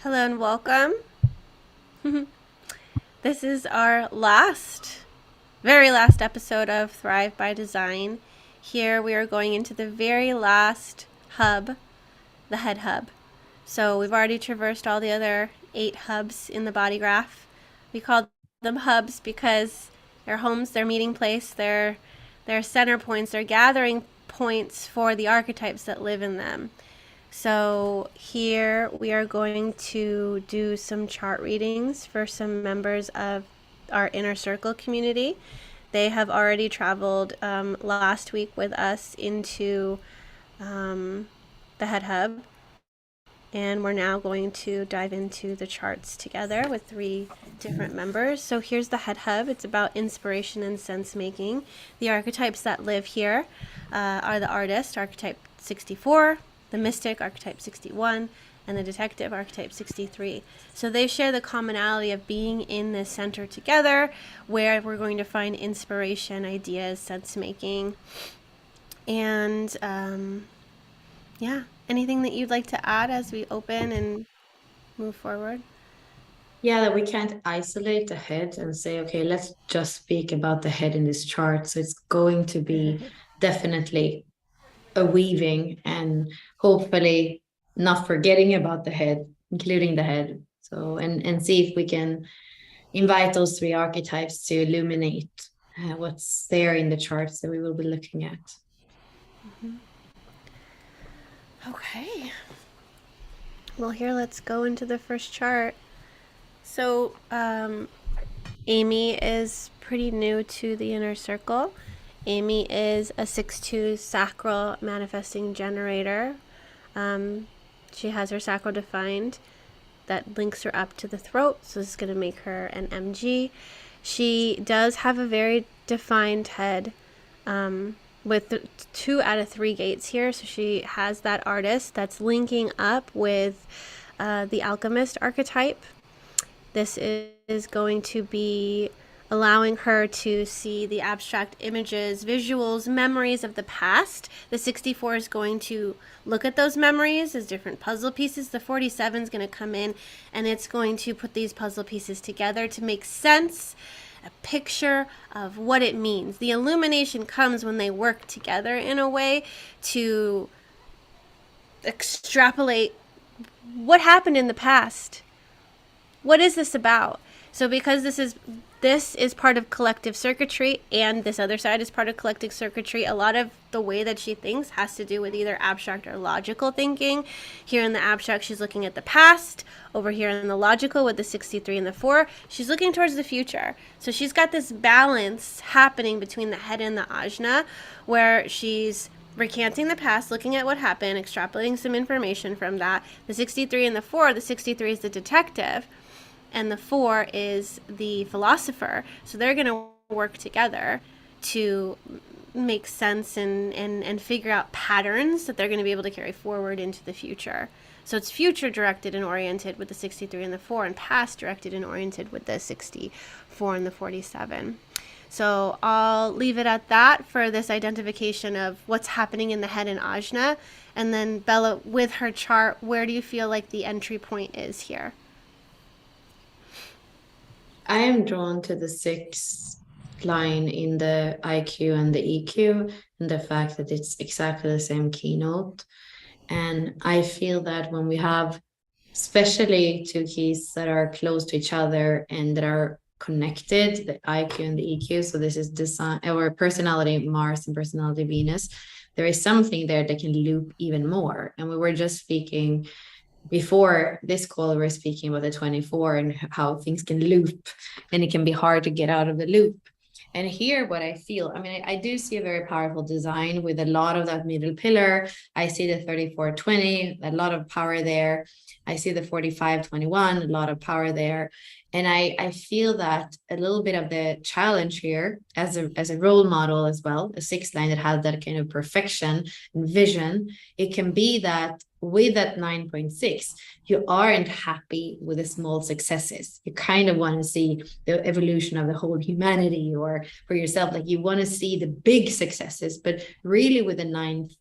Hello and welcome. This is our very last episode of Thrive by Design. Here we are going into the very last hub, the head hub. So we've already traversed all the other 8 hubs in the body graph. We call them hubs because they're homes, their meeting place, their center points, their gathering points for the archetypes that live in them. So here we are going to do some chart readings for some members of our inner circle community. They have already traveled last week with us into the head hub, and we're now going to dive into the charts together with 3 different members. So here's the head hub. It's about inspiration and sense making. The archetypes that live here are the artist, archetype 64, the mystic, archetype 61, and the detective, archetype 63. So they share the commonality of being in this center together, where we're going to find inspiration, ideas, sense making, and yeah. Anything that you'd like to add as we open and move forward? Yeah, that we can't isolate the head and say, okay, let's just speak about the head in this chart. So it's going to be definitely a weaving and hopefully not forgetting about the head, including the head. So, and see if we can invite those 3 archetypes to illuminate what's there in the charts that we will be looking at. Okay. Well, here, let's go into the first chart. So, Amy is pretty new to the inner circle. Amy is a 6-2 sacral manifesting generator. She has her sacral defined. That links her up to the throat, so this is going to make her an MG. She does have a very defined head with 2 out of 3 gates here, so she has that artist that's linking up with the alchemist archetype. This is going to be allowing her to see the abstract images, visuals, memories of the past. The 64 is going to look at those memories as different puzzle pieces. The 47 is going to come in and it's going to put these puzzle pieces together to make sense, a picture of what it means. The illumination comes when they work together in a way to extrapolate what happened in the past. What is this about? So because this is part of collective circuitry and this other side is part of collective circuitry, a lot of the way that she thinks has to do with either abstract or logical thinking. Here in the abstract, she's looking at the past. Over here in the logical with the 63 and the 4, she's looking towards the future. So she's got this balance happening between the head and the ajna, where she's recanting the past, looking at what happened, extrapolating some information from that. The 63 and the 4, the 63 is the detective, and the 4 is the philosopher. So they're going to work together to make sense and figure out patterns that they're going to be able to carry forward into the future. So it's future directed and oriented with the 63 and the 4, and past directed and oriented with the 64 and the 47. So I'll leave it at that for this identification of what's happening in the head and ajna. And then Bella, with her chart, where do you feel like the entry point is here? I am drawn to the 6th line in the IQ and the EQ, and the fact that it's exactly the same keynote. And I feel that when we have, especially 2 keys that are close to each other and that are connected, the IQ and the EQ, so this is design or personality Mars and personality Venus, there is something there that can loop even more. And we were just speaking before this call, we were speaking about the 24 and how things can loop and it can be hard to get out of the loop. And here, what I feel, I mean, I do see a very powerful design with a lot of that middle pillar. I see the 34-20, a lot of power there. I see the 45-21, a lot of power there. And I feel that a little bit of the challenge here as a role model as well, a 6th line that has that kind of perfection and vision, it can be that with that 9.6, you aren't happy with the small successes. You kind of want to see the evolution of the whole humanity, or for yourself, like you want to see the big successes. But really, with the ninth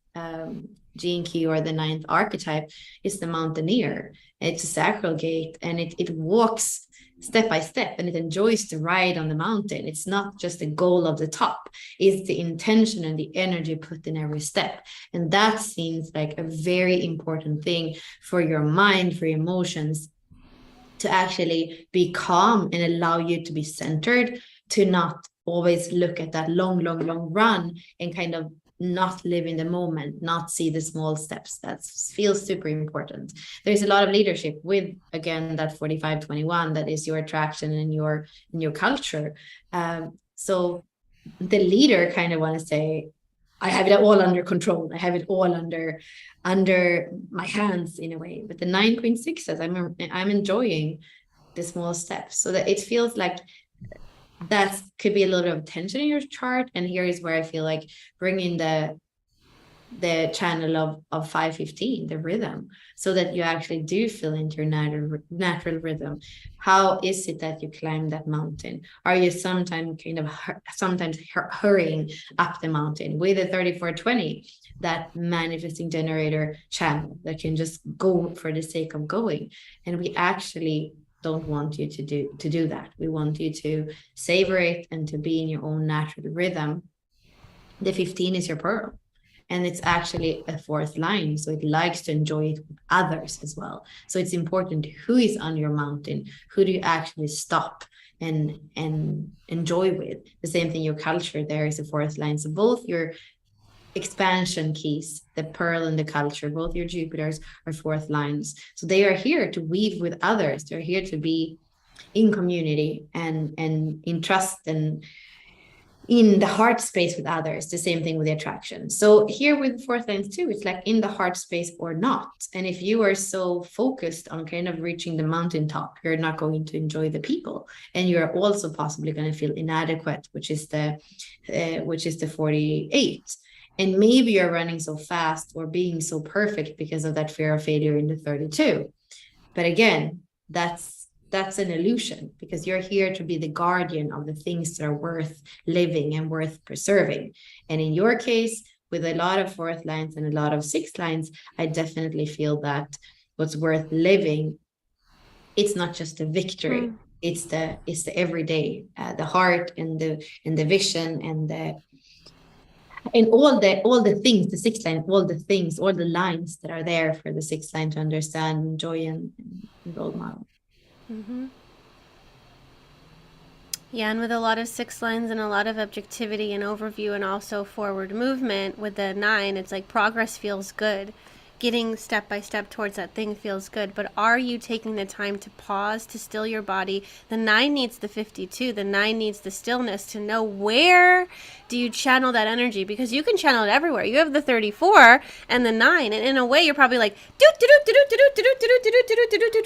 gene key or the ninth archetype is the mountaineer. It's a sacral gate, and it walks step by step, and it enjoys the ride on the mountain. It's not just the goal of the top, it's the intention and the energy put in every step. And that seems like a very important thing for your mind, for your emotions, to actually be calm and allow you to be centered, to not always look at that long run and kind of not live in the moment, not see the small steps. That feels super important. There's a lot of leadership with, again, that 45-21, that is your attraction and your culture. So the leader kind of want to say, I have it all under control. I have it all under my hands in a way. But the 9.6 says I'm enjoying the small steps, so that it feels like that could be a little bit of tension in your chart. And here is where I feel like bringing the channel of 515, the rhythm, so that you actually do feel into your natural rhythm. How is it that you climb that mountain? Are you sometimes hurrying up the mountain with a 3420, that manifesting generator channel that can just go for the sake of going? And we actually don't want you to do that. We want you to savor it and to be in your own natural rhythm. The 15 is your pearl, and it's actually a fourth line, so it likes to enjoy it with others as well. So it's important who is on your mountain, who do you actually stop and enjoy with. The same thing, your culture, there is a fourth line. So both your expansion keys, the pearl and the culture, both your Jupiters are fourth lines. So they are here to weave with others. They're here to be in community and in trust and in the heart space with others. The same thing with the attraction. So here with fourth lines too, it's like in the heart space or not. And if you are so focused on kind of reaching the mountaintop, you're not going to enjoy the people, and you're also possibly going to feel inadequate, which is the 48. And maybe you're running so fast or being so perfect because of that fear of failure in the 32. But again, that's an illusion, because you're here to be the guardian of the things that are worth living and worth preserving. And in your case, with a lot of fourth lines and a lot of sixth lines, I definitely feel that what's worth living, it's not just the victory, it's the everyday, the heart and the vision and all the things, the sixth line, all the lines that are there for the sixth line to understand, enjoy, and role model. Mm-hmm. Yeah, and with a lot of six lines and a lot of objectivity and overview and also forward movement with the 9, it's like progress feels good. Getting step by step towards that thing feels good, but are you taking the time to pause, to still your body? The 9 needs the 52. The 9 needs the stillness to know where do you channel that energy, because you can channel it everywhere. You have the 34 and the 9, and in a way you're probably like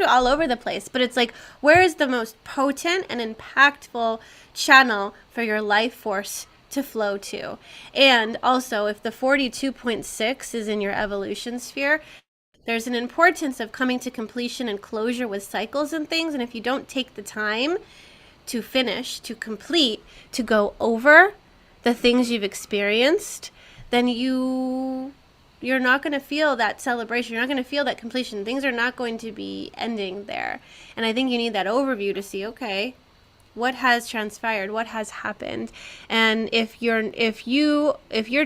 all over the place, but it's like, where is the most potent and impactful channel for your life force to flow to? And also, if the 42.6 is in your evolution sphere, there's an importance of coming to completion and closure with cycles and things. And if you don't take the time to finish, to complete, to go over the things you've experienced, then you're not going to feel that celebration. You're not going to feel that completion. Things are not going to be ending there. And I think you need that overview to see, okay, what has transpired, what has happened. And if your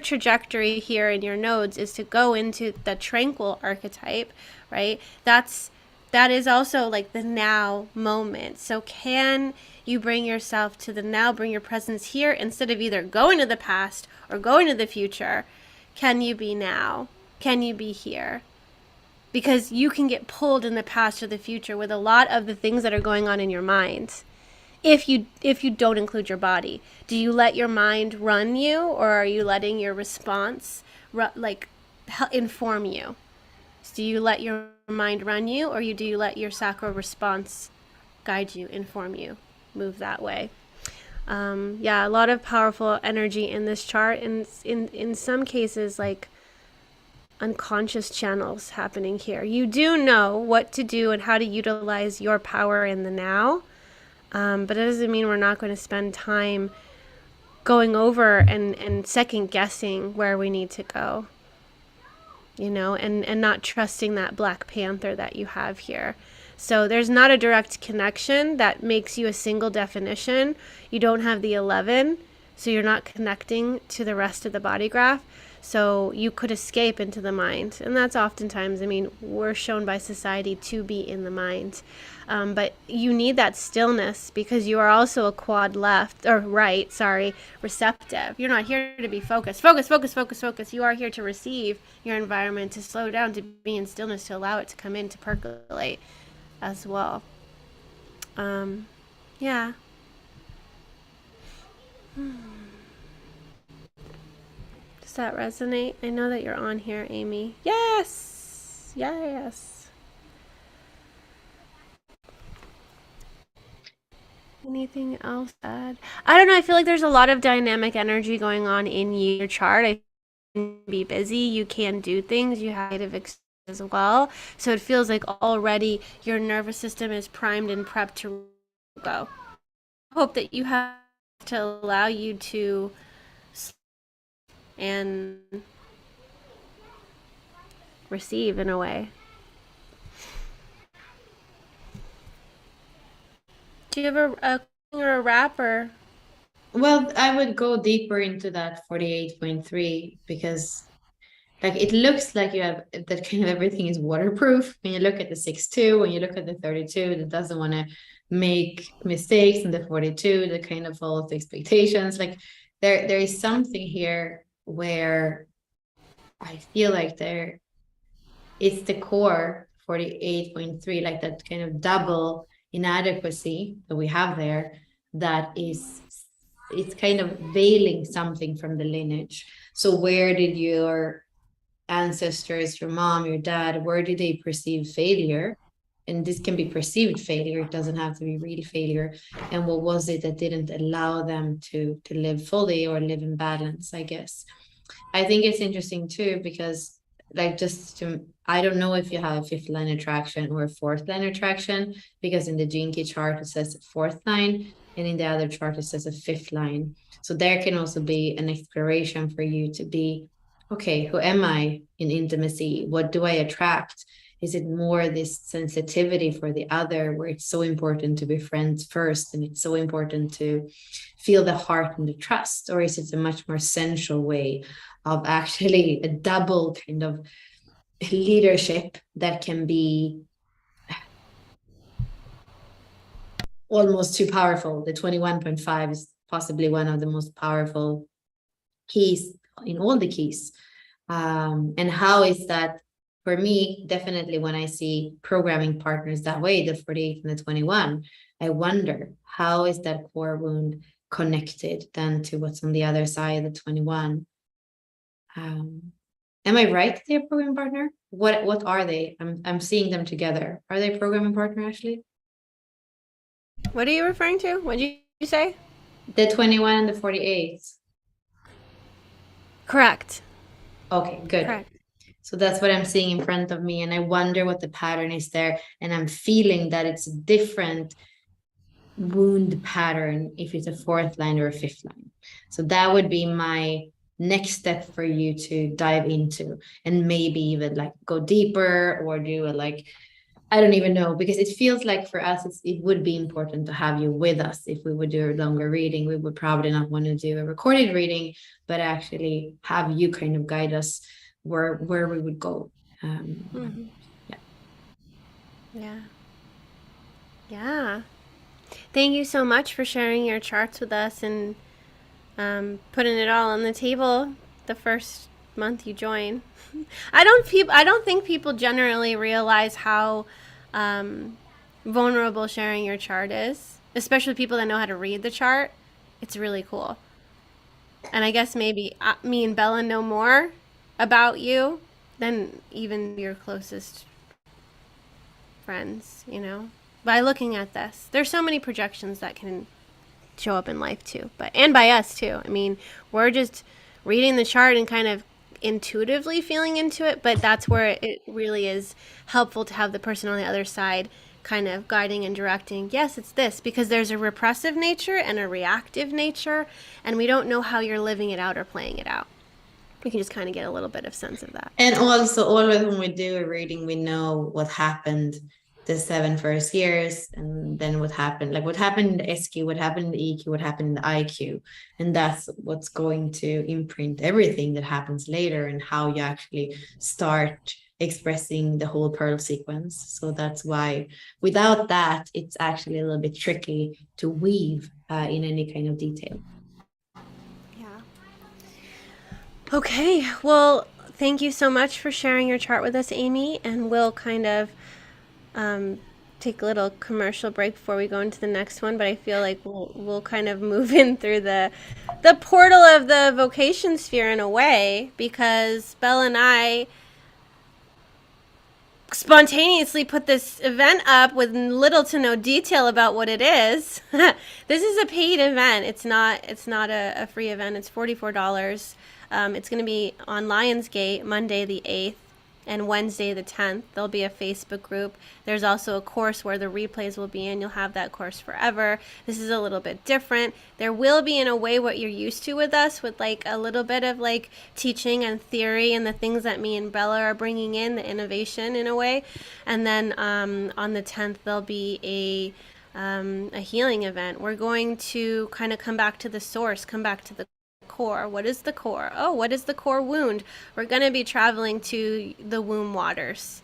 trajectory here in your nodes is to go into the tranquil archetype, right, that is also like the now moment. So can you bring yourself to the now, bring your presence here, instead of either going to the past or going to the future? Can you be now? Can you be here? Because you can get pulled in the past or the future with a lot of the things that are going on in your mind. If you don't include your body, do you let your mind run you, or are you letting your response inform you? Do you let your mind run you, or do you let your sacral response guide you, inform you, move that way? A lot of powerful energy in this chart, and in some cases, like unconscious channels happening here. You do know what to do and how to utilize your power in the now. But it doesn't mean we're not going to spend time going over and second guessing where we need to go. and not trusting that Black Panther that you have here. So there's not a direct connection that makes you a single definition. You don't have the 11, so you're not connecting to the rest of the body graph. So you could escape into the mind. And that's oftentimes, we're shown by society to be in the mind. But you need that stillness because you are also a quad receptive. You're not here to be focused. Focus. You are here to receive your environment, to slow down, to be in stillness, to allow it to come in, to percolate as well. Yeah. Does that resonate? I know that you're on here, Amy. Yes. Anything else to add? I don't know. I feel like there's a lot of dynamic energy going on in your chart. I can be busy. You can do things. You have creative as well. So it feels like already your nervous system is primed and prepped to go. I hope that you have to allow you to and receive in a way. Do you have a or a wrapper? Well, I would go deeper into that 48.3 because like it looks like you have that kind of everything is waterproof. When you look at the 6-2, when you look at the 32, that doesn't want to make mistakes, and the 42 that kind of follows the expectations. Like there is something here where I feel like it's the core 48.3, like that kind of double inadequacy that we have there, that it's kind of veiling something from the lineage. So where did your ancestors, your mom, your dad, where did they perceive failure? And this can be perceived failure, it doesn't have to be real failure. And what was it that didn't allow them to live fully or live in balance, I guess. I think it's interesting too, because like I don't know if you have a fifth line attraction or a fourth line attraction, because in the Gene Key chart it says fourth line, and in the other chart it says a fifth line. So there can also be an exploration for you to be, okay, who am I in intimacy? What do I attract? Is it more this sensitivity for the other, where it's so important to be friends first and it's so important to feel the heart and the trust? Or is it a much more sensual way of actually a double kind of leadership that can be almost too powerful? The 21.5 is possibly one of the most powerful keys in all the keys. And how is that for me? Definitely when I see programming partners that way, the 48 and the 21, I wonder, how is that core wound connected then to what's on the other side of the 21? Am I right? They're programming partner. What are they? I'm seeing them together. Are they programming partner, Ashley? What are you referring to? What did you say? The 21 and the 48. Correct. Okay, good. Correct. So that's what I'm seeing in front of me, and I wonder what the pattern is there. And I'm feeling that it's a different wound pattern if it's a fourth line or a fifth line. So that would be my next step for you to dive into, and maybe even like go deeper or do a like, I don't even know, because it feels like for us it would be important to have you with us. If we would do a longer reading, we would probably not want to do a recorded reading, but actually have you kind of guide us where we would go. Yeah. Thank you so much for sharing your charts with us and putting it all on the table the first month you join. I don't think people generally realize how vulnerable sharing your chart is, especially people that know how to read the chart. It's really cool. And I guess maybe me and Bella know more about you than even your closest friends, by looking at this. There's so many projections that can show up in life too, and by us too. We're just reading the chart and kind of intuitively feeling into it, but that's where it really is helpful to have the person on the other side kind of guiding and directing. Yes, it's this, because there's a repressive nature and a reactive nature, and we don't know how you're living it out or playing it out. You can just kind of get a little bit of sense of that. And also, always when we do a reading, we know what happened the 7 first years, and then what happened, like what happened in the SQ, what happened in the EQ, what happened in the IQ. And that's what's going to imprint everything that happens later and how you actually start expressing the whole pearl sequence. So that's why without that, it's actually a little bit tricky to weave in any kind of detail. Yeah. Okay, well, thank you so much for sharing your chart with us, Amy, and we'll kind of take a little commercial break before we go into the next one. But I feel like we'll kind of move in through the portal of the vocation sphere in a way, because Belle and I spontaneously put this event up with little to no detail about what it is. This is a paid event. It's not a free event. It's $44. It's going to be on Lionsgate Monday the 8th and Wednesday the 10th. There'll be a Facebook group. There's also a course where the replays will be in. You'll have that course forever. This is a little bit different. There will be, in a way, what you're used to with us, with like a little bit of like teaching and theory and the things that me and Bella are bringing in, the innovation in a way. And then on the 10th, there'll be a healing event. We're going to kind of come back to the source, come back to the core. What is the core? Oh, what is the core wound? We're going to be traveling to the womb waters,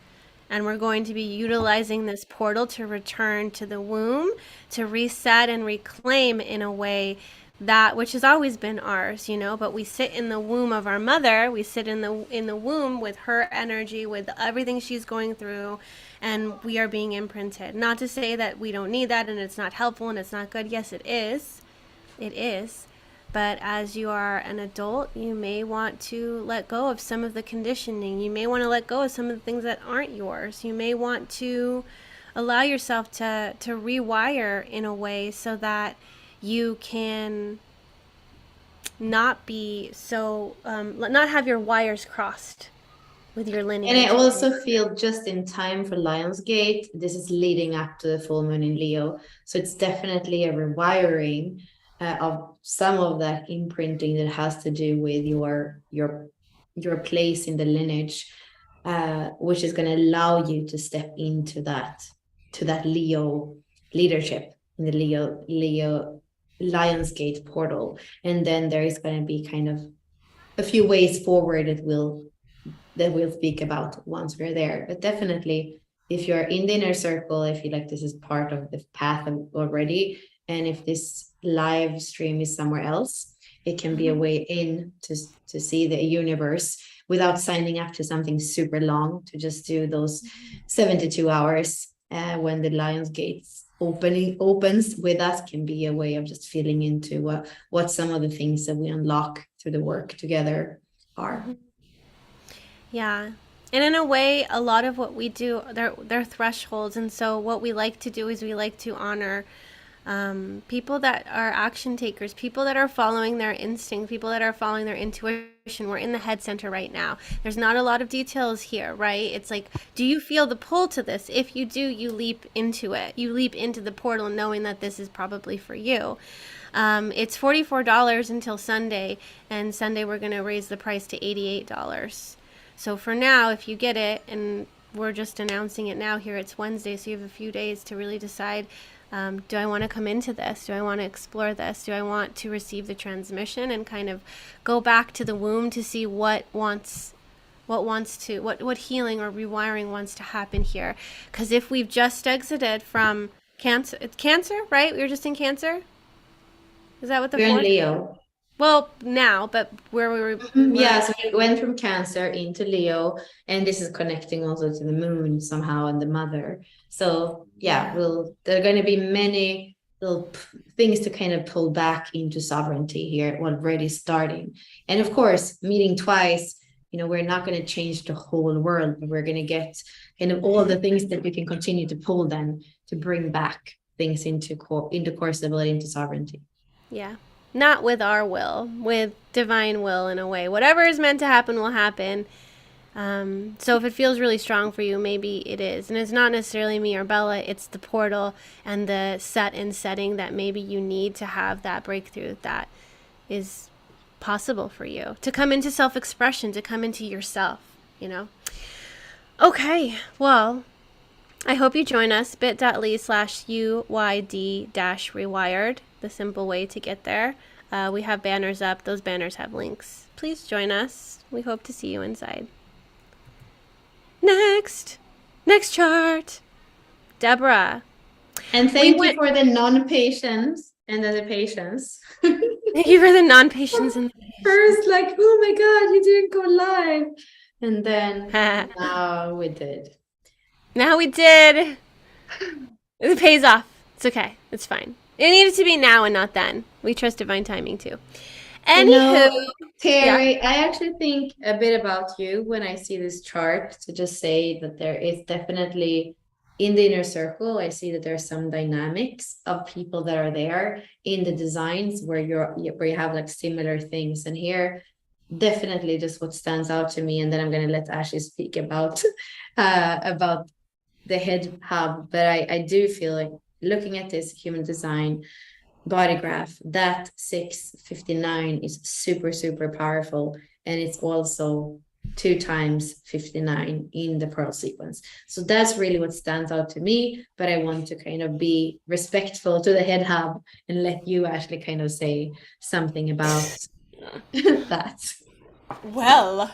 and we're going to be utilizing this portal to return to the womb, to reset and reclaim in a way that which has always been ours, you know, but we sit in the womb of our mother. We sit in the womb with her energy, with everything she's going through, and we are being imprinted. Not to say that we don't need that and it's not helpful and it's not good. Yes, it is. It is. But as you are an adult, you may want to let go of some of the conditioning. You may want to let go of some of the things that aren't yours. You may want to allow yourself to rewire in a way so that you can not be so, not have your wires crossed with your lineage. And I also feel just in time for Lionsgate, this is leading up to the full moon in Leo. So it's definitely a rewiring of some of that imprinting that has to do with your place in the lineage, which is going to allow you to step into that Leo leadership in the Leo Lionsgate portal. And then there is going to be kind of a few ways forward that we'll speak about once we're there. But definitely, if you're in the inner circle, I feel like this is part of the path already. And if this live stream is somewhere else, it can be a way in to see the universe without signing up to something super long, to just do those 72 hours when the Lionsgate opens with us, can be a way of just feeling into what some of the things that we unlock through the work together are. Yeah. And in a way, a lot of what we do, they're thresholds. And so what we like to do is we like to honor people that are action takers, people that are following their instinct, people that are following their intuition. We're in the head center right now. There's not a lot of details here, right? It's like, do you feel the pull to this? If you do, you leap into it. You leap into the portal knowing that this is probably for you. It's $44 until Sunday, and Sunday we're going to raise the price to $88. So for now, if you get it, and we're just announcing it now here, it's Wednesday, so you have a few days to really decide, do I want to come into this? Do I want to explore this? Do I want to receive the transmission and kind of go back to the womb to see what healing or rewiring wants to happen here? Because if we've just exited from Cancer, it's Cancer, right? We were just in Cancer. Is that what the We're in fourth? Leo. Well, now, but where we were. Yeah, so we went from Cancer into Leo, and this is connecting also to the moon somehow and the mother. So yeah, there are going to be many little things to kind of pull back into sovereignty here already starting. And of course, meeting twice, we're not going to change the whole world, but we're going to get kind of all the things that we can continue to pull then to bring back things into core stability, into sovereignty. Yeah. Not with our will, with divine will in a way. Whatever is meant to happen will happen. So if it feels really strong for you, maybe it is. And it's not necessarily me or Bella, it's the portal and the set and setting that maybe you need to have that breakthrough that is possible for you, to come into self-expression, to come into yourself, you know? Okay, well, I hope you join us, bit.ly/UYD-rewired, the simple way to get there. We have banners up. Those banners have links. Please join us. We hope to see you inside. Next chart. Deborah. And thank you for the non-patients and then the patients. Thank you for the non-patients and the patients. First, like, oh my God, you didn't go live. And then now we did. Now we did. It pays off. It's okay. It's fine. It needed to be now and not then. We trust divine timing too. Anywho, Terry, yeah. I actually think a bit about you when I see this chart, to just say that there is definitely in the inner circle, I see that there are some dynamics of people that are there in the designs where you have like similar things. And here, definitely just what stands out to me, and then I'm going to let Ashley speak about the head hub. But I do feel like looking at this human design body graph, that 659 is super, super powerful. And it's also 2 times 59 in the pearl sequence. So that's really what stands out to me. But I want to kind of be respectful to the head hub and let you actually kind of say something about that. Well,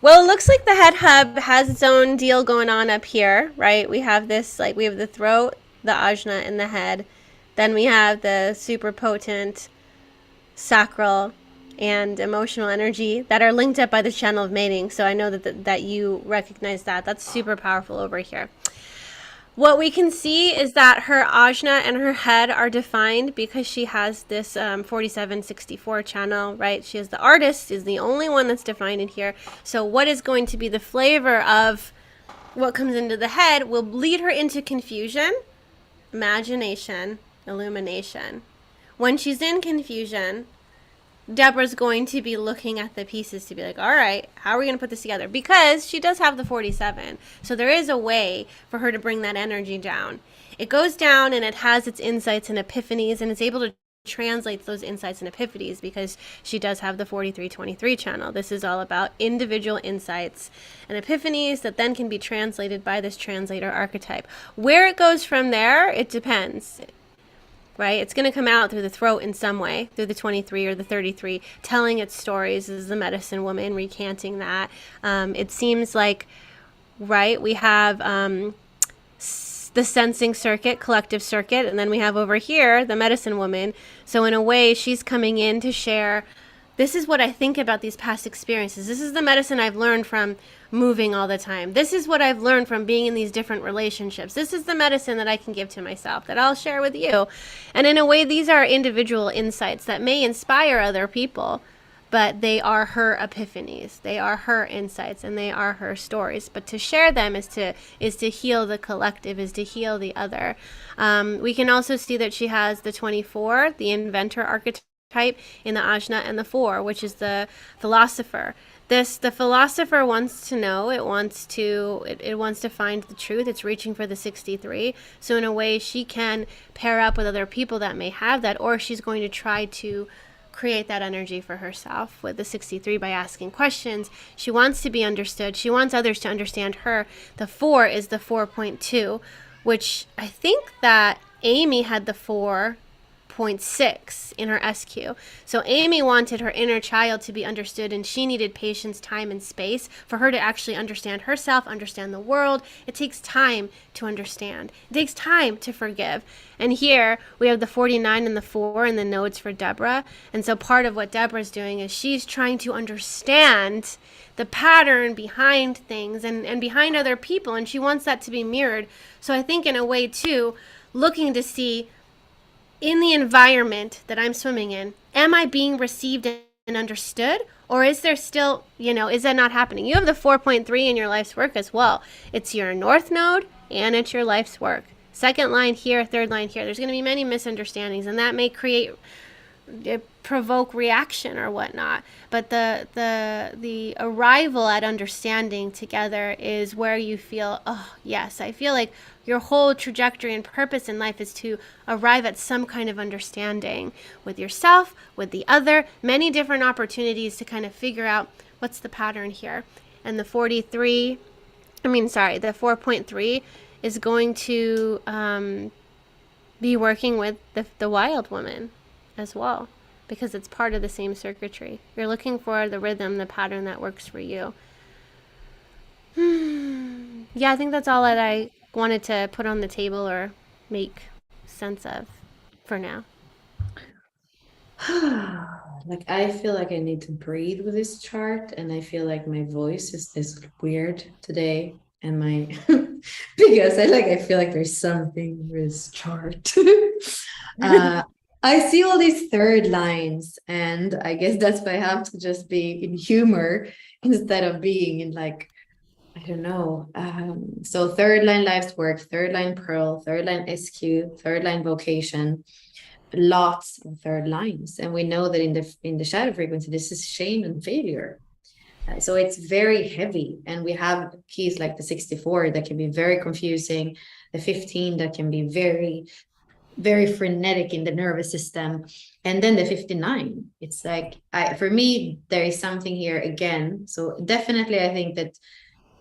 it looks like the head hub has its own deal going on up here, right? We have this, like, we have the throat, the ajna, and the head. Then we have the super potent sacral and emotional energy that are linked up by the channel of mating. So I know that you recognize that. That's super powerful over here. What we can see is that her ajna and her head are defined because she has this 4764 channel, right? She is the artist, is the only one that's defined in here. So what is going to be the flavor of what comes into the head will lead her into confusion, imagination, illumination. When she's in confusion, Deborah's going to be looking at the pieces to be like, all right, how are we going to put this together? Because she does have the 47. So there is a way for her to bring that energy down. It goes down and it has its insights and epiphanies, and it's able to translate those insights and epiphanies because she does have the 4323 channel. This is all about individual insights and epiphanies that then can be translated by this translator archetype. Where it goes from there, it depends. Right? It's going to come out through the throat in some way, through the 23 or the 33, telling its stories as the medicine woman, recanting that. It seems like, right, we have the sensing circuit, collective circuit, and then we have over here the medicine woman. So in a way, she's coming in to share, this is what I think about these past experiences. This is the medicine I've learned from moving all the time. This is what I've learned from being in these different relationships. This is the medicine that I can give to myself that I'll share with you. And in a way, these are individual insights that may inspire other people, but they are her epiphanies. They are her insights and they are her stories. But to share them is to heal the collective, is to heal the other. We can also see that she has the 24, the inventor archetype, in the ajna, and the 4, which is the philosopher. The philosopher wants to know, it wants to find the truth. It's reaching for the 63. So in a way, she can pair up with other people that may have that, or she's going to try to create that energy for herself with the 63 by asking questions. She wants to be understood. She wants others to understand her. The 4 is the 4.2, which I think that Amy had the 4.6 in her SQ. So Amy wanted her inner child to be understood, and she needed patience, time, and space for her to actually understand herself, understand the world. It takes time to understand. It takes time to forgive. And here we have the 49 and the 4 and the nodes for Deborah. And so part of what Deborah's doing is she's trying to understand the pattern behind things and behind other people, and she wants that to be mirrored. So I think in a way too, looking to see, in the environment that I'm swimming in, am I being received and understood? Or is there still, is that not happening? You have the 4.3 in your life's work as well. It's your north node and it's your life's work. Second line here, third line here. There's going to be many misunderstandings, and that may create provoke reaction or whatnot. But the arrival at understanding together is where you feel, oh yes, I feel like your whole trajectory and purpose in life is to arrive at some kind of understanding with yourself, with the other, many different opportunities to kind of figure out what's the pattern here. And the 4.3 is going to be working with the wild woman as well, because it's part of the same circuitry. You're looking for the rhythm, the pattern that works for you. Yeah, I think that's all that I wanted to put on the table or make sense of for now. Like, I feel like I need to breathe with this chart, and I feel like my voice is weird today, and my because I feel like there's something with this chart. I see all these third lines, and I guess that's why I have to just be in humor instead of being in, like, I don't know. So third line life's work, third line pearl, third line SQ, third line vocation, lots of third lines. And we know that in the shadow frequency, this is shame and failure. So it's very heavy. And we have keys like the 64 that can be very confusing, the 15 that can be very, very frenetic in the nervous system, and then the 59. It's like, for me, there is something here again. So definitely, I think that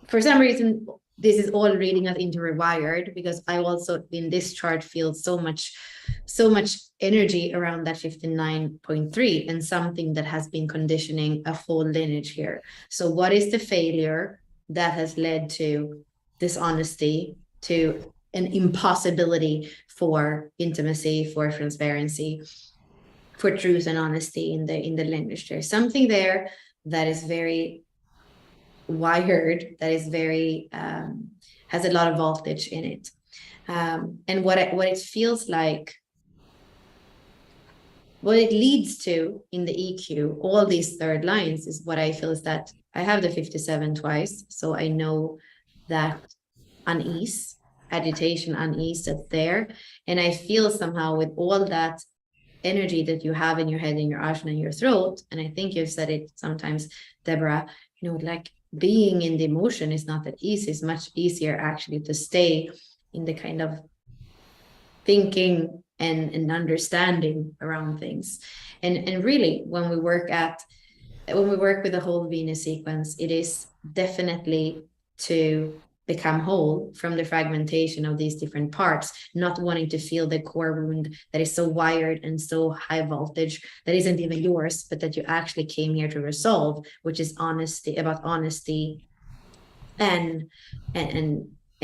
for some reason, this is all reading us into rewired, because I also in this chart feel so much energy around that 59.3 and something that has been conditioning a whole lineage here. So what is the failure that has led to dishonesty, to an impossibility for intimacy, for transparency, for truth and honesty in the lineage? There's something there that is very wired, that is very has a lot of voltage in it, and what it feels like, what it leads to in the EQ, all these third lines, is what I feel is that I have the 57 twice, so I know that unease, agitation, unease that's there, and I feel somehow with all that energy that you have in your head, in your ajna, in your throat, and I think you've said it sometimes, Deborah, like being in the emotion is not that easy. It's much easier actually to stay in the kind of thinking and understanding around things. And really, when we work with the whole Venus sequence, it is definitely to become whole from the fragmentation of these different parts, not wanting to feel the core wound that is so wired and so high voltage that isn't even yours, but that you actually came here to resolve, which is honesty, about honesty and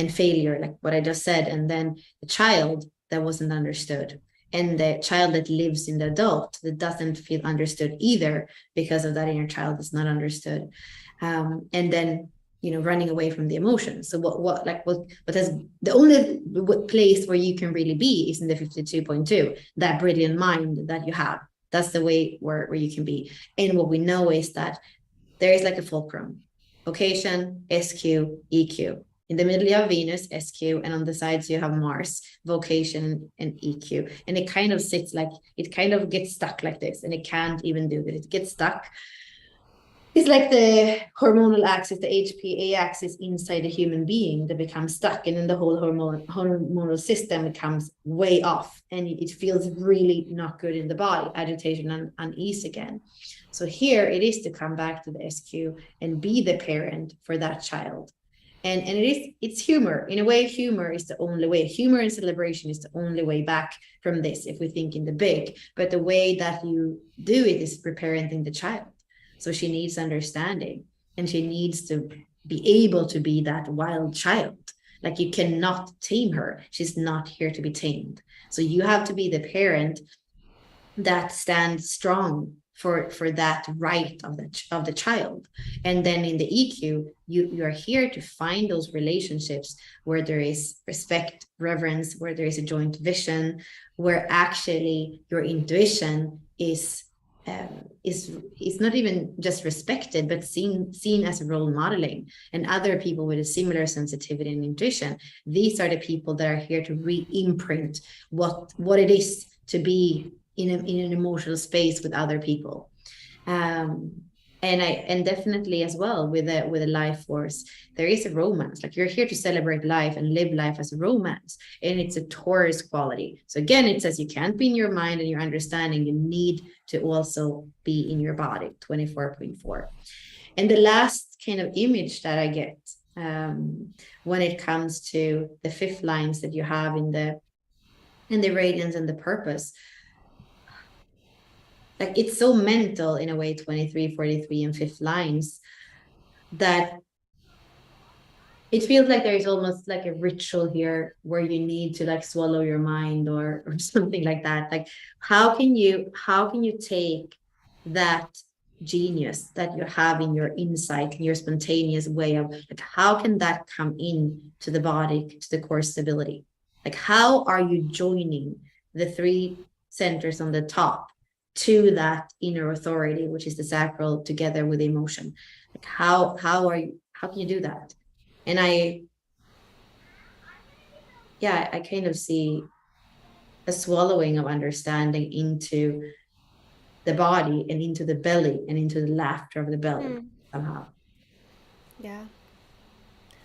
failure, like what I just said. And then the child that wasn't understood, and the child that lives in the adult that doesn't feel understood either, because of that inner child is not understood. And then running away from the emotions. So what has the only place where you can really be is in the 52.2, that brilliant mind that you have. That's the way where you can be. And what we know is that there is like a fulcrum: vocation, SQ, EQ. In the middle you have Venus, SQ, and on the sides you have Mars, vocation and EQ. And it kind of sits like, it kind of gets stuck like this, and it can't even do this. It gets stuck. It's like the hormonal axis, the HPA axis inside a human being that becomes stuck, and then the whole hormonal system becomes way off, and it feels really not good in the body, agitation and unease again. So here it is to come back to the SQ and be the parent for that child. And it's humor. In a way, humor is the only way. Humor and celebration is the only way back from this, if we think in the big. But the way that you do it is reparenting the child. So she needs understanding, and she needs to be able to be that wild child. Like, you cannot tame her. She's not here to be tamed. So you have to be the parent that stands strong for that right of the child. And then in the EQ, you are here to find those relationships where there is respect, reverence, where there is a joint vision, where actually your intuition is not even just respected, but seen as a role modeling, and other people with a similar sensitivity and intuition. These are the people that are here to re-imprint what it is to be in an emotional space with other people. And definitely as well with a life force, there is a romance. Like, you're here to celebrate life and live life as a romance, and it's a Taurus quality. So again, it says you can't be in your mind and your understanding. You need to also be in your body. 24.4. And the last kind of image that I get when it comes to the fifth lines that you have in the radiance and the purpose, like, it's so mental in a way, 23, 43, and fifth lines, that it feels like there is almost like a ritual here where you need to like swallow your mind, or something like that. Like, how can you take that genius that you have in your insight, in your spontaneous way of, like, how can that come in to the body, to the core stability? Like, how are you joining the three centers on the top to that inner authority, which is the sacral, together with emotion? Like, how can you do that? And I kind of see a swallowing of understanding into the body and into the belly and into the laughter of the belly somehow. Yeah.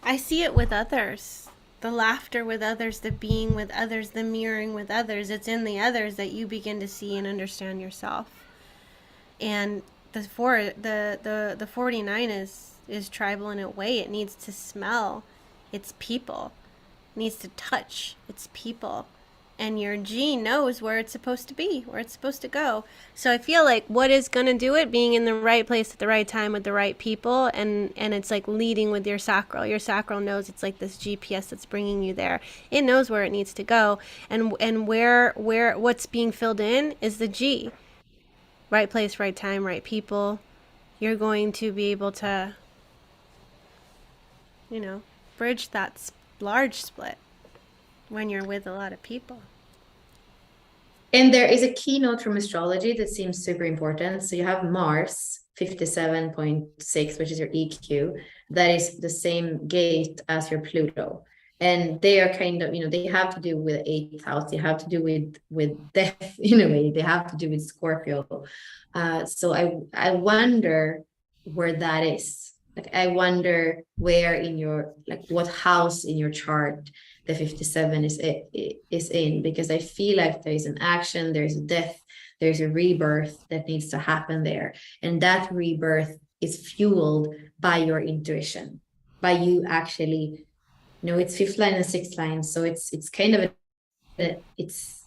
I see it with others. The laughter with others, the being with others, the mirroring with others. It's in the others that you begin to see and understand yourself. And the 49 is tribal in a way. It needs to smell its people. It needs to touch its people. And your G knows where it's supposed to be, where it's supposed to go. So I feel like what is going to do it, being in the right place at the right time with the right people, and it's like leading with your sacral. Your sacral knows, it's like this GPS that's bringing you there. It knows where it needs to go, and where what's being filled in is the G. Right place, right time, right people. You're going to be able to, bridge that large split when you're with a lot of people. And there is a keynote from astrology that seems super important. So you have Mars 57.6, which is your EQ. That is the same gate as your Pluto. And they are kind of, they have to do with eighth house. They have to do with death in a way. They have to do with Scorpio. So I wonder where that is. Like, I wonder where in your, like, what house in your chart the 57 is in, because I feel like there is an action, there's a death, there's a rebirth that needs to happen there. And that rebirth is fueled by your intuition, by you actually, it's fifth line and sixth line. So it's kind of it's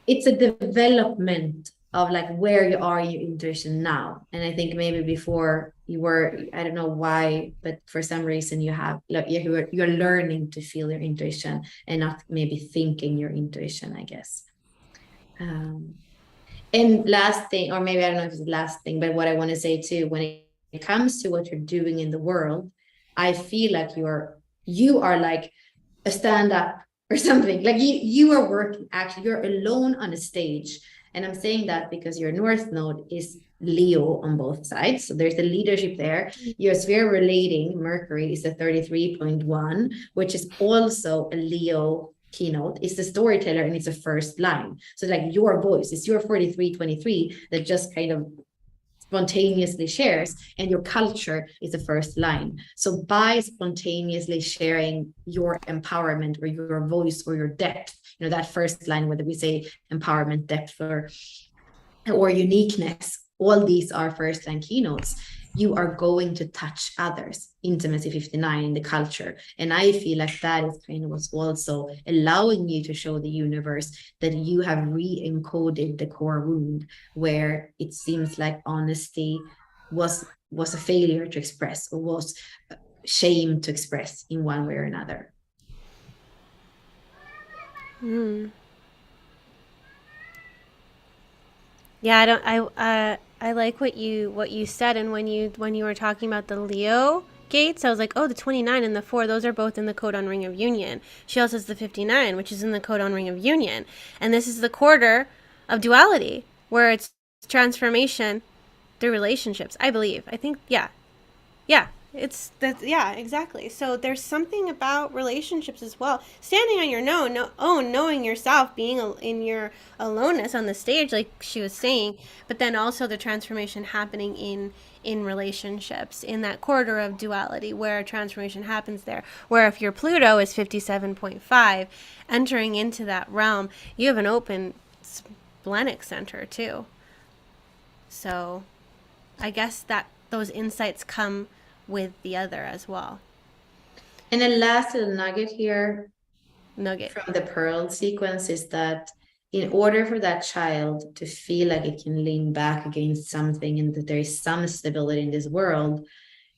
a development of like where you are in your intuition now. And I think maybe before you were, I don't know why, but for some reason you're learning to feel your intuition and not maybe thinking your intuition, I guess. And last thing, or maybe I don't know if it's the last thing, but what I want to say too, when it comes to what you're doing in the world, I feel like you are like a stand-up or something. Like, you are working, actually, you're alone on a stage. And I'm saying that because your North Node is Leo on both sides. So there's the leadership there. Your sphere relating, Mercury, is a 33.1, which is also a Leo keynote. It's the storyteller, and it's a first line. So like, your voice is your 4323 that just kind of spontaneously shares, and your culture is the first line. So by spontaneously sharing your empowerment, or your voice, or your depth, that first line, whether we say empowerment, depth, or uniqueness, all these are first line keynotes. You are going to touch others. Intimacy 59 in the culture. And I feel like that is kind of what's also allowing you to show the universe that you have re-encoded the core wound, where it seems like honesty was a failure to express, or was shame to express in one way or another. Yeah, I like what you said, and when you were talking about the Leo gates, I was like, oh, the 29 and the 4, those are both in the codon ring of union. She also has the 59, which is in the codon ring of union, and this is the quarter of duality, where it's transformation through relationships. I believe. I think, yeah, it's that, yeah, exactly. So there's something about relationships as well. Standing on your own, knowing yourself, being in your aloneness on the stage, like she was saying, but then also the transformation happening in relationships, in that corridor of duality where transformation happens there. Where if your Pluto is 57.5, entering into that realm, you have an open splenic center too. So I guess that those insights come with the other as well. And the last little nugget here Nugget. from the Pearl sequence is that in order for that child to feel like it can lean back against something and that there is some stability in this world,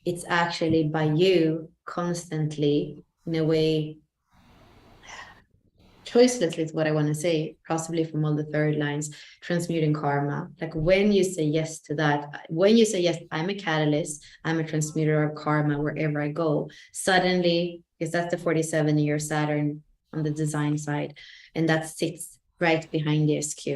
it's actually by you constantly, in a way, choicelessly is what I want to say, possibly from all the third lines, transmuting karma. Like when you say yes to that, when you say, yes, I'm a catalyst, I'm a transmuter of karma wherever I go, suddenly, because that's the 47-year Saturn on the design side, and that sits right behind the SQ.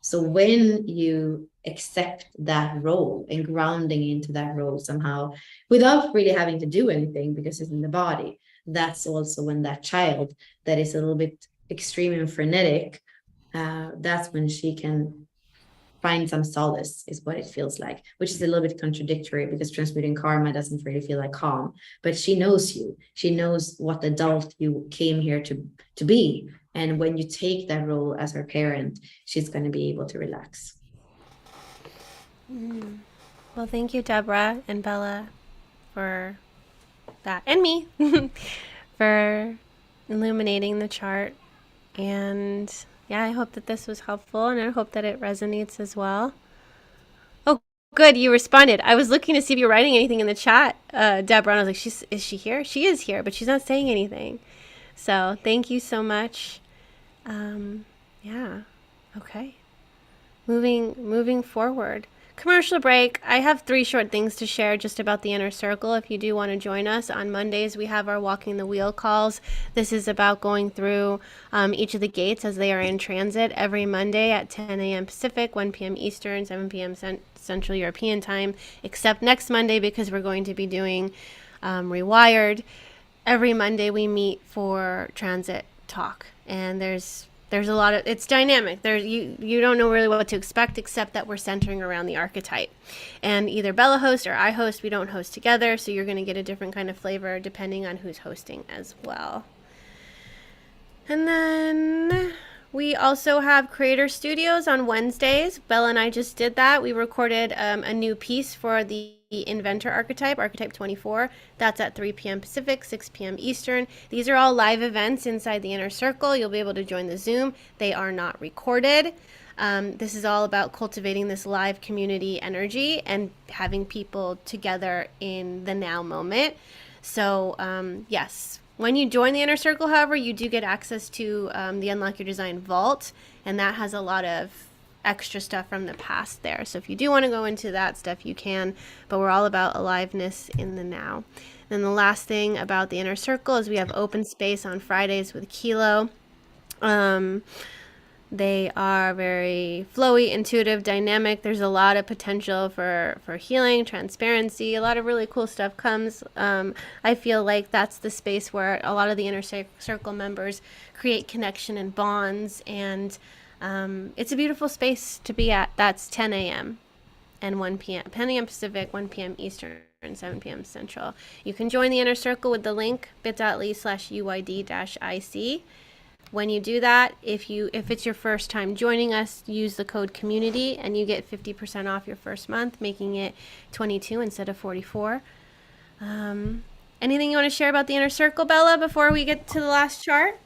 So when you accept that role and grounding into that role somehow without really having to do anything because it's in the body, that's also when that child that is a little bit extreme and frenetic, that's when she can find some solace, is what it feels like, which is a little bit contradictory because transmuting karma doesn't really feel like calm. But she knows you. She knows what adult you came here to be. And when you take that role as her parent, she's going to be able to relax. Well, thank you, Deborah and Bella, for that, and me, for illuminating the chart. And yeah, I hope that this was helpful, and I hope that it resonates as well. Oh, good, you responded. I was looking to see if you were writing anything in the chat, Deborah, and I was like, is she here? She is here, but she's not saying anything. So thank you so much. Yeah, okay. Moving forward. Commercial break. I have 3 short things to share just about the inner circle. If you do want to join us on Mondays, we have our walking the wheel calls. This is about going through each of the gates as they are in transit every Monday at 10 a.m. Pacific, 1 p.m. Eastern, 7 p.m. Central European time, except next Monday because we're going to be doing Rewired. Every Monday we meet for transit talk, and there's a lot of, it's dynamic. You don't know really what to expect, except that we're centering around the archetype, and either Bella hosts or I host. We don't host together, so you're going to get a different kind of flavor depending on who's hosting as well. And then we also have Creator Studios on Wednesdays. Bella and I just did that. We recorded a new piece for the Inventor archetype, Archetype 24. That's at 3 p.m. Pacific, 6 p.m. Eastern. These are all live events inside the Inner Circle. You'll be able to join the Zoom. They are not recorded. This is all about cultivating this live community energy and having people together in the now moment. So, yes, when you join the Inner Circle, however, you do get access to the Unlock Your Design Vault, and that has a lot of extra stuff from the past there. So if you do want to go into that stuff, you can, but we're all about aliveness in the now. And the last thing about the Inner Circle is we have open space on Fridays with Kilo. They are very flowy, intuitive, dynamic. There's a lot of potential for healing, transparency. A lot of really cool stuff comes. I feel like that's the space where a lot of the Inner Circle members create connection and bonds, and it's a beautiful space to be at. That's 10 a.m. and 1 p.m. 10 a.m. Pacific, 1 p.m. Eastern, and 7 p.m. Central. You can join the Inner Circle with the link bit.ly/UID-IC. When you do that, if it's your first time joining us, use the code community and you get 50% off your first month, making it 22 instead of 44. Anything you want to share about the Inner Circle, Bella, before we get to the last chart?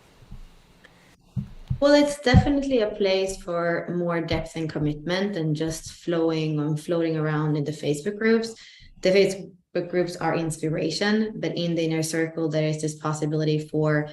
Well, it's definitely a place for more depth and commitment than just floating around in the Facebook groups. The Facebook groups are inspiration, but in the Inner Circle, there is this possibility for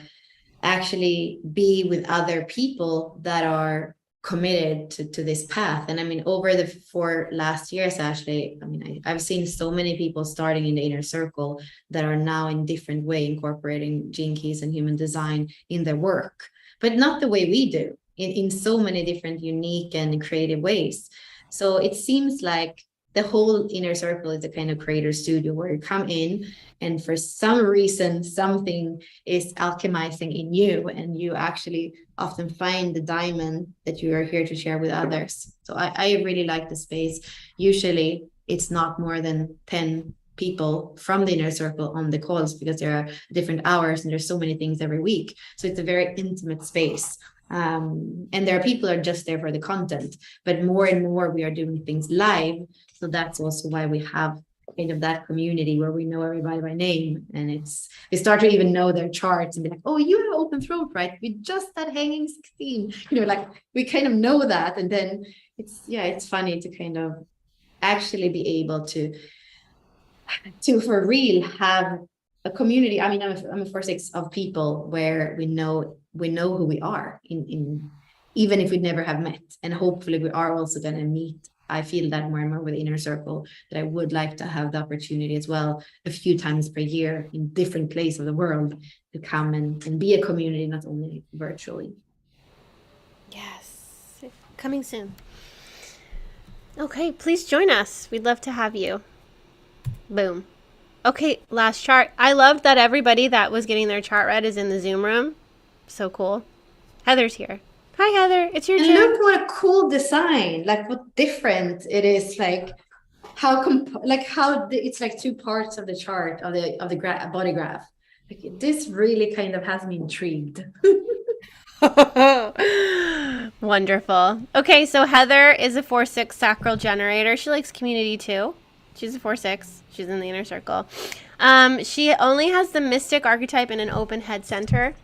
actually be with other people that are committed to this path. And I mean, over the 4 last years, actually, I mean, I've seen so many people starting in the Inner Circle that are now in different way incorporating Gene Keys and human design in their work, but not the way we do, in so many different unique and creative ways. So it seems like the whole inner circle is a kind of creator studio where you come in and for some reason something is alchemizing in you, and you actually often find the diamond that you are here to share with others. So I really like the space. Usually it's not more than 10 people from the inner circle on the calls because there are different hours and there's so many things every week. So it's a very intimate space. And there are people who are just there for the content, but more and more we are doing things live. So that's also why we have kind of that community where we know everybody by name, and we start to even know their charts and be like, oh, you have open throat, right? We just had hanging 16, like we kind of know that. And then it's funny to kind of actually be able to for real have a community. I mean, I'm a 4/6 of people where we know who we are in even if we never have met, and hopefully we are also going to meet. I feel that more and more with the inner circle, that I would like to have the opportunity as well a few times per year in different places of the world to come and be a community, not only virtually. Yes, coming soon. Okay, please join us. We'd love to have you. Boom. Okay, last chart. I love that everybody that was getting their chart read is in the Zoom room. So cool. Heather's here. Hi, Heather. It's your And turn. look what a cool design! Like what different it is! Like how it's like two parts of the chart of the body graph. Like this really kind of has me intrigued. Wonderful. Okay, so Heather is a 4/6 sacral generator. She likes community too. She's a 4/6. She's in the inner circle. She only has the mystic archetype in an open head center.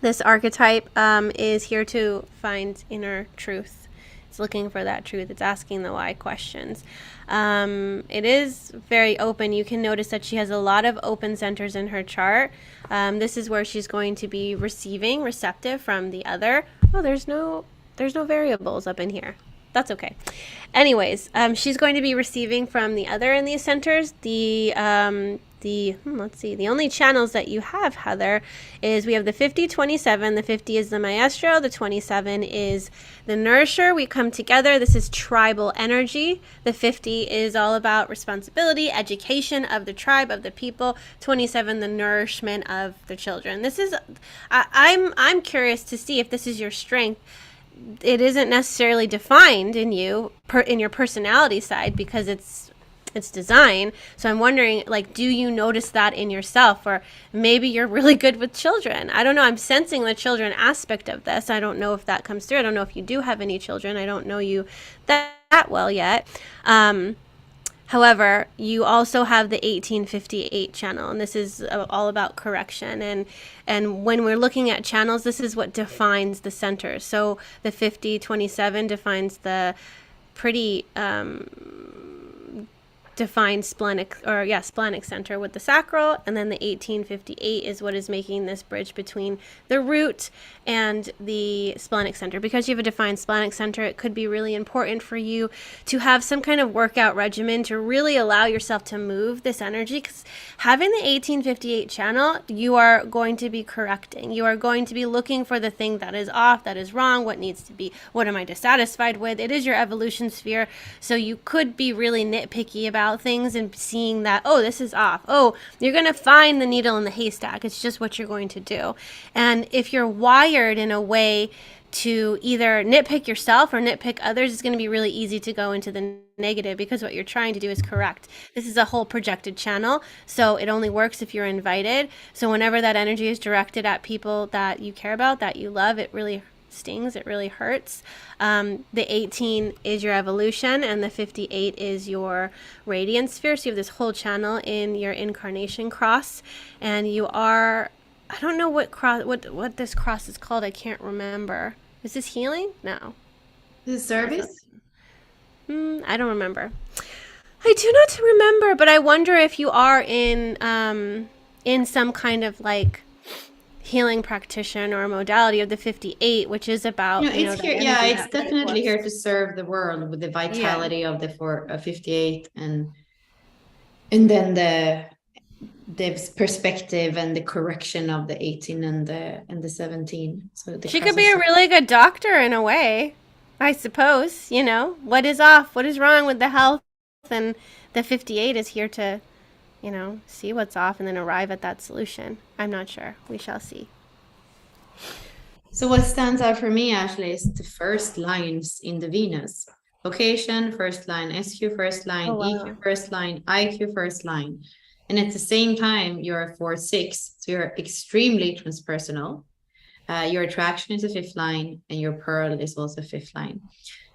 This archetype is here to find inner truth. It's looking for that truth. It's asking the why questions. It is very open. You can notice that she has a lot of open centers in her chart. This is where she's going to be receptive from the other. Oh, there's no variables up in here. That's okay. Anyways, she's going to be receiving from the other in these centers. Let's see, the only channels that you have, Heather, is we have the 50/27. The 50 is the maestro. The 27 is the nourisher. We come together. This is tribal energy. The 50 is all about responsibility, education of the tribe, of the people. 27, the nourishment of the children. This is, I'm curious to see if this is your strength. It isn't necessarily defined in you, in your personality side, because it's design. So I'm wondering, like, do you notice that in yourself? Or maybe you're really good with children. I don't know. I'm sensing the children aspect of this. I don't know if that comes through. I don't know if you do have any children. I don't know you that well yet. However, you also have the 1858 channel, and this is all about correction. And when we're looking at channels, this is what defines the center. So the 50/27 defines the pretty defined splenic center with the sacral, and then the 1858 is what is making this bridge between the root and the splenic center. Because you have a defined splenic center, it could be really important for you to have some kind of workout regimen to really allow yourself to move this energy, because having the 1858 channel, you are going to be correcting. You are going to be looking for the thing that is off, that is wrong, what needs to be, what am I dissatisfied with. It is your evolution sphere, so you could be really nitpicky about things and seeing that, oh, this is off. Oh, you're going to find the needle in the haystack. It's just what you're going to do. And if you're wired in a way to either nitpick yourself or nitpick others, it's going to be really easy to go into the negative, because what you're trying to do is correct. This is a whole projected channel, so it only works if you're invited. So whenever that energy is directed at people that you care about, that you love, it really stings, it really hurts. The 18 is your evolution, and the 58 is your radiance sphere. So you have this whole channel in your incarnation cross, and you are, I don't know what this cross is called. I can't remember. Is this healing? No. The service? I don't remember. I do not remember, but I wonder if you are in some kind of like healing practitioner or modality of the 58, which is about it's here. Yeah, it's definitely here to serve the world with the vitality of the 58, and then the perspective and the correction of the 18 and the 17. So she could be a really good doctor in a way, I suppose. What is off, what is wrong with the health and the 58 is here to, see what's off and then arrive at that solution. I'm not sure. We shall see. So what stands out for me, Ashley, is the first lines in the Venus. Location, first line, SQ, first line, Oh, wow. EQ, first line, IQ, first line. And at the same time, you're a 4-6, so you're extremely transpersonal. Your attraction is a fifth line, and your pearl is also fifth line.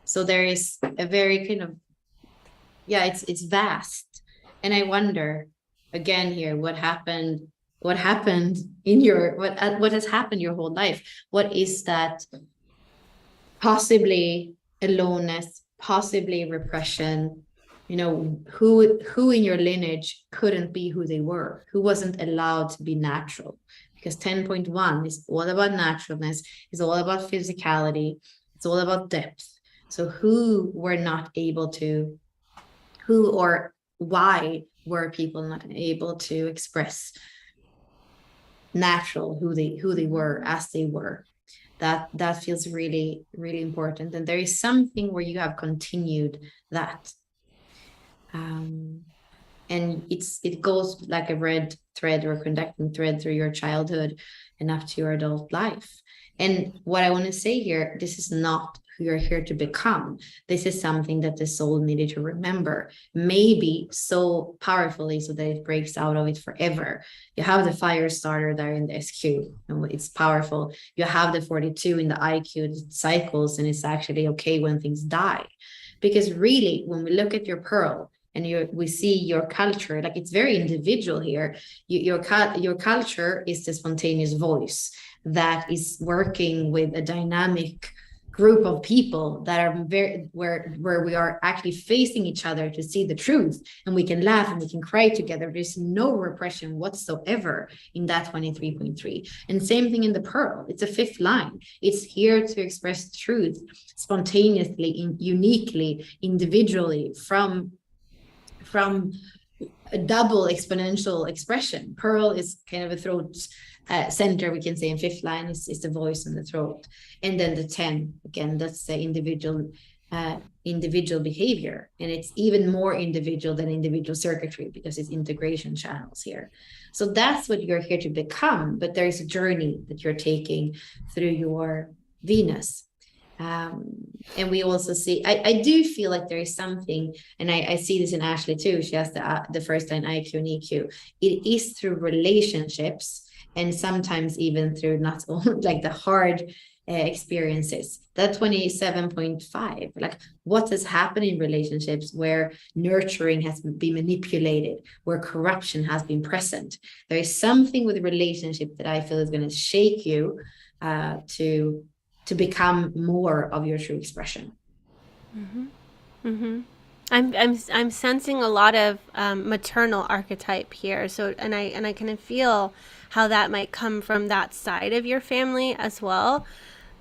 So there is a very kind of, it's vast. And I wonder again here, what happened in your, what has happened your whole life? What is that? Possibly aloneness, possibly repression. Who in your lineage couldn't be who they were, who wasn't allowed to be natural, because 10.1 is all about naturalness, is all about physicality, it's all about depth. So who were not able to, who or why were people not able to express natural who they were as they were? That feels really, really important. And there is something where you have continued that. And it goes like a red thread or conducting thread through your childhood and up to your adult life. And what I want to say here, this is not who you're here to become. This is something that the soul needed to remember, maybe so powerfully so that it breaks out of it forever. You have the fire starter there in the SQ, and it's powerful. You have the 42 in the IQ, it cycles, and it's actually okay when things die. Because really, when we look at your pearl, and we see your culture, like it's very individual here. Your culture is the spontaneous voice that is working with a dynamic group of people that are where we are actually facing each other to see the truth, and we can laugh and we can cry together. There's no repression whatsoever in that 23.3. And same thing in the pearl. It's a fifth line. It's here to express truth spontaneously, uniquely, individually, from a double exponential expression. Pearl is kind of a throat center, we can say, in fifth line is the voice and the throat. And then the 10, again, that's the individual behavior. And it's even more individual than individual circuitry because it's integration channels here. So that's what you're here to become. But there's a journey that you're taking through your Venus. And we also see, I do feel like there is something, and I see this in Ashley too. She has the first line IQ and EQ. It is through relationships, and sometimes even through not only like the hard experiences. That 27.5, like what has happened in relationships where nurturing has been manipulated, where corruption has been present. There is something with relationship that I feel is going to shake you to become more of your true expression. Mm-hmm. Mm-hmm. I'm sensing a lot of maternal archetype here. So and I can feel how that might come from that side of your family as well.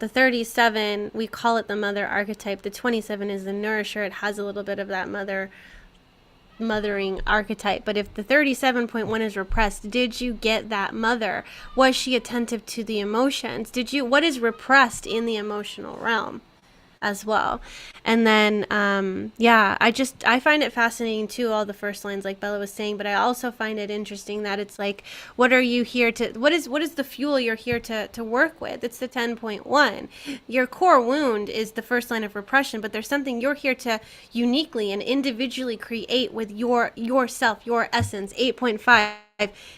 The 37, we call it the mother archetype. The 27 is the nourisher. It has a little bit of that mothering archetype. But if the 37.1 is repressed, did you get that mother? Was she attentive to the emotions? What is repressed in the emotional realm as well? And then I find it fascinating too, all the first lines like Bella was saying, but I also find it interesting that it's like, what is the fuel you're here to work with? It's the 10.1. Your core wound is the first line of repression, but there's something you're here to uniquely and individually create with yourself, your essence. 8.5,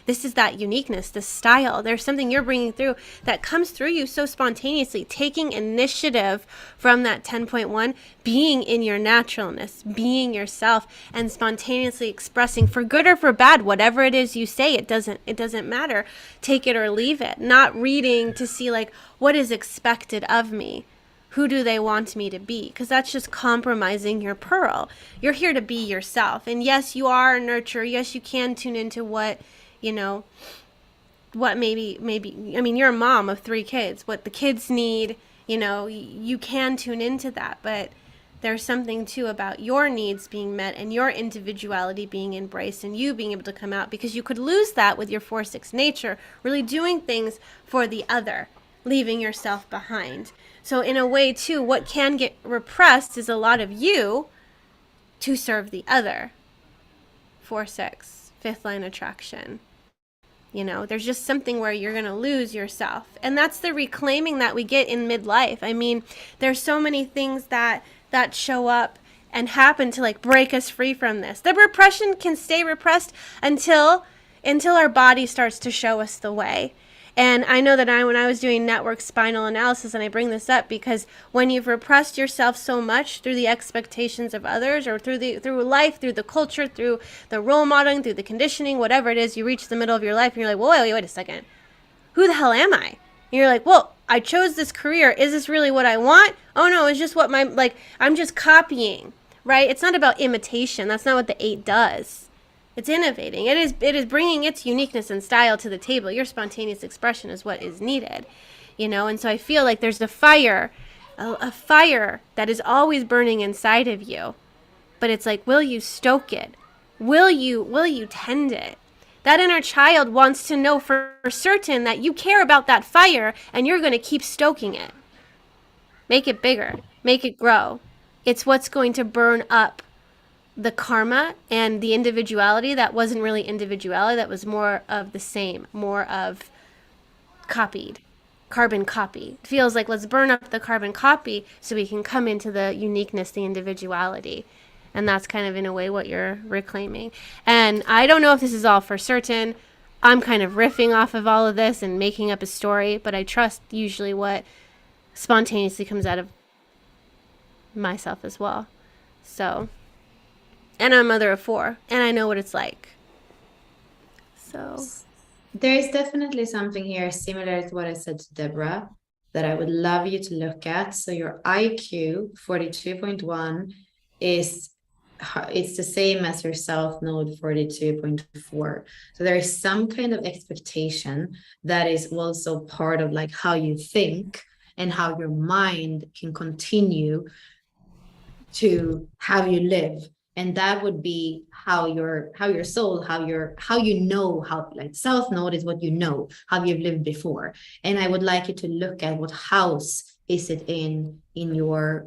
this is that uniqueness, the style. There's something you're bringing through that comes through you so spontaneously, taking initiative from that 10.1, being in your naturalness, being yourself, and spontaneously expressing, for good or for bad, whatever it is you say. It doesn't matter. Take it or leave it. Not reading to see like what is expected of me. Who do they want me to be? Because that's just compromising your pearl. You're here to be yourself. And yes, you are a nurturer. Yes, you can tune into what maybe, I mean, you're a mom of 3 kids. What the kids need, you can tune into that. But there's something too about your needs being met and your individuality being embraced and you being able to come out, because you could lose that with your 4-6 nature, really doing things for the other, leaving yourself behind. So in a way too, what can get repressed is a lot of you to serve the other. 4-6, fifth line attraction. You know, there's just something where you're going to lose yourself. And that's the reclaiming that we get in midlife. I mean, there's so many things that show up and happen to like break us free from this. The repression can stay repressed until our body starts to show us the way. And I know that when I was doing network spinal analysis, and I bring this up because when you've repressed yourself so much through the expectations of others, or through life, through the culture, through the role modeling, through the conditioning, whatever it is, you reach the middle of your life and you're like, whoa, wait a second. Who the hell am I? And you're like, well, I chose this career. Is this really what I want? Oh no, it's just what I'm just copying, right? It's not about imitation. That's not what the 8 does. It's innovating. It is bringing its uniqueness and style to the table. Your spontaneous expression is what is needed, you know. And so I feel like there's a fire that is always burning inside of you, but it's like, will you stoke it? Will you tend it? That inner child wants to know for certain that you care about that fire, and you're going to keep stoking it. Make it bigger. Make it grow. It's what's going to burn up the karma and the individuality that wasn't really individuality, that was more of the same, more of carbon copy. It feels like, let's burn up the carbon copy so we can come into the uniqueness, the individuality. And that's kind of in a way what you're reclaiming. And I don't know if this is all for certain. I'm kind of riffing off of all of this and making up a story, but I trust usually what spontaneously comes out of myself as well. So, and I'm a mother of 4, and I know what it's like. So there is definitely something here similar to what I said to Deborah that I would love you to look at. So your IQ 42.1 it's the same as your South Node 42.4. So there is some kind of expectation that is also part of like how you think and how your mind can continue to have you live. And that would be how your soul, how you know, how like South Node is what you know, how you've lived before. And I would like you to look at what house is it in your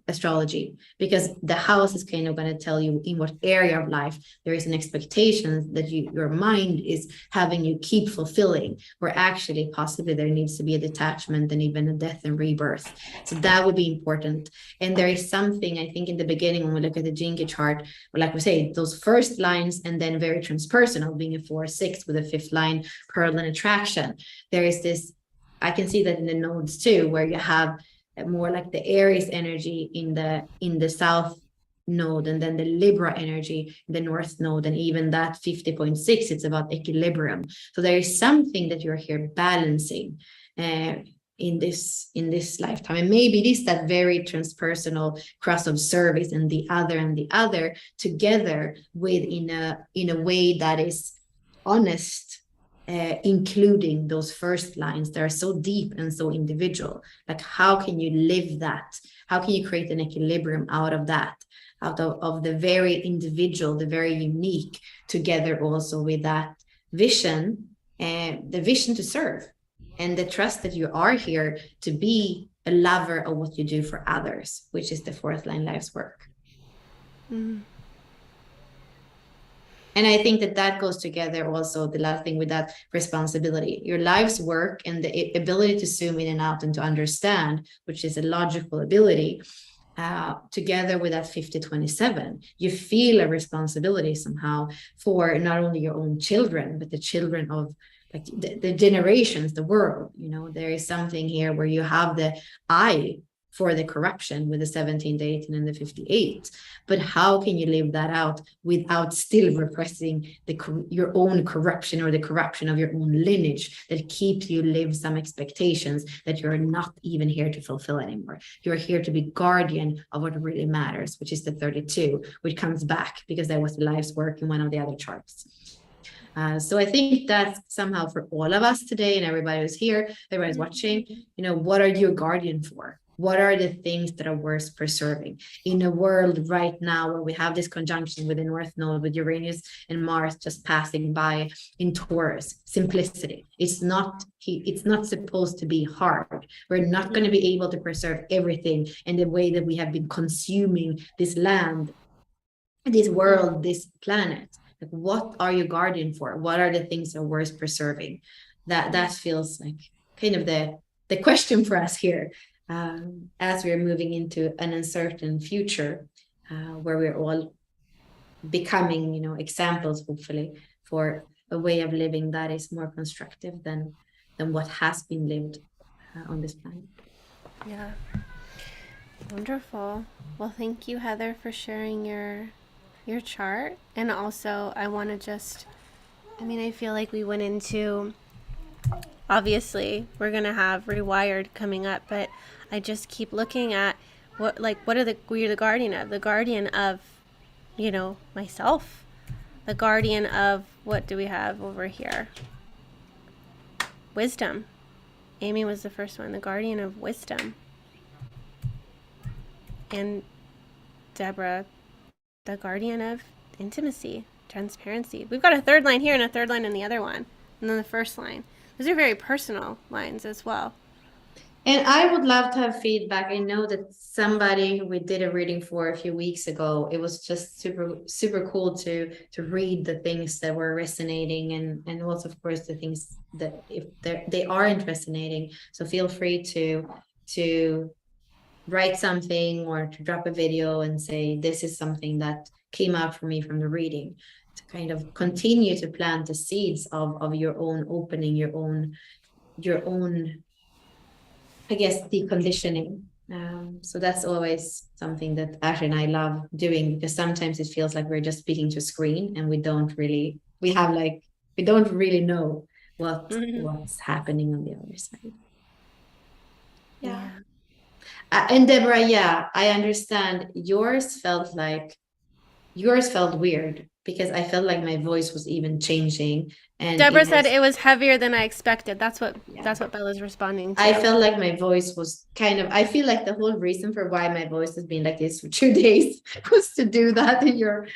astrology, because the house is kind of going to tell you in what area of life there is an expectation that your mind is having you keep fulfilling, where actually possibly there needs to be a detachment and even a death and rebirth. So that would be important. And there is something, I think, in the beginning when we look at the Gene Key chart, like we say, those first lines, and then very transpersonal, being a 4-6 with a 5th line, pearl and attraction. There is this, I can see that in the nodes too, where you have more like the Aries energy in the South Node, and then the Libra energy in the North Node, and even that 50.6, it's about equilibrium. So there is something that you're here balancing in this lifetime, and maybe it is that very transpersonal cross of service and the other together with in a way that is honest. Including those first lines that are so deep and so individual. Like, how can you live that? How can you create an equilibrium out of that, out of the very individual, the very unique, together also with that vision, and the vision to serve, and the trust that you are here to be a lover of what you do for others, which is the 4th line life's work. Mm. And I think that goes together also, the last thing with that responsibility, your life's work and the ability to zoom in and out and to understand, which is a logical ability, together with that 50-27, you feel a responsibility somehow for not only your own children, but the children of like the generations, the world. You know, there is something here where you have the eye for the corruption with the 17, the 18, and the 58. But how can you live that out without still repressing your own corruption, or the corruption of your own lineage that keeps you live some expectations that you're not even here to fulfill anymore? You're here to be guardian of what really matters, which is the 32, which comes back because that was the life's work in one of the other charts. So I think that's somehow for all of us today, and everybody who's here, everybody's watching, you know, what are you a guardian for? What are the things that are worth preserving in a world right now where we have this conjunction with the North Node, with Uranus and Mars just passing by in Taurus? Simplicity. It's not supposed to be hard. We're not going to be able to preserve everything in the way that we have been consuming this land, this world, this planet. Like, what are you guardian for? What are the things that are worth preserving? That feels like kind of the question for us here, as we're moving into an uncertain future, where we're all becoming, examples, hopefully, for a way of living that is more constructive than what has been lived on this planet. Yeah. Wonderful. Well, thank you, Heather, for sharing your chart. And also, I want to I feel like we went into, obviously, we're going to have Rewired coming up, but I just keep looking at what are we're the guardian of? The guardian of, myself. The guardian of, what do we have over here? Wisdom. Amy was the first one, the guardian of wisdom. And Deborah, the guardian of intimacy, transparency. We've got a third line here and a third line in the other one. And then the first line. Those are very personal lines as well. And I would love to have feedback. I know that somebody we did a reading for a few weeks ago, it was just super, super cool to read the things that were resonating, and also, of course, the things that if they aren't resonating. So feel free to write something or to drop a video and say, this is something that came out for me from the reading, to kind of continue to plant the seeds of your own opening, your own, I guess, deconditioning. So that's always something that Ashley and I love doing, because sometimes it feels like we're just speaking to a screen and we don't really know what's happening on the other side. Yeah. And Deborah, yeah, I understand. Yours felt weird because I felt like my voice was even changing. And Deborah said it was heavier than I expected. That's what Bella's responding to. I felt like my voice was I feel like the whole reason for why my voice has been like this for 2 days was to do that with your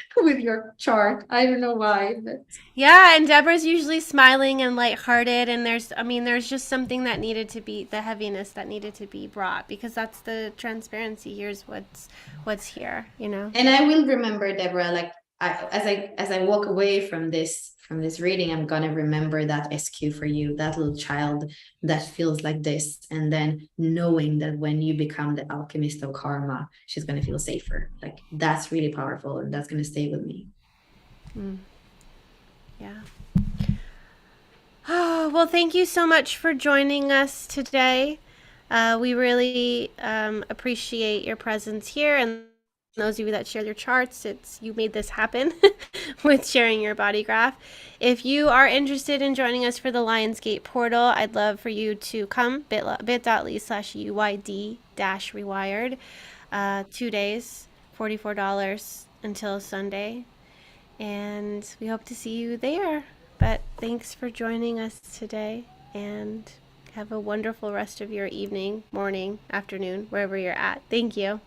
chart. I don't know why, but yeah, and Deborah's usually smiling and lighthearted, and there's just something that needed to be, the heaviness that needed to be brought, because that's the transparency. Here's what's here, And I will remember, Deborah, like as I walk away from this reading, I'm gonna remember that SQ for you, that little child that feels like this, and then knowing that when you become the alchemist of karma, she's gonna feel safer. Like, that's really powerful, and that's gonna stay with me. Yeah. Oh, well, thank you so much for joining us today. We really appreciate your presence here, and those of you that shared your charts, you made this happen with sharing your body graph. If you are interested in joining us for the Lionsgate portal, I'd love for you to come, bit.ly/UYD-rewired. 2 days, $44 until Sunday. And we hope to see you there. But thanks for joining us today, and have a wonderful rest of your evening, morning, afternoon, wherever you're at. Thank you.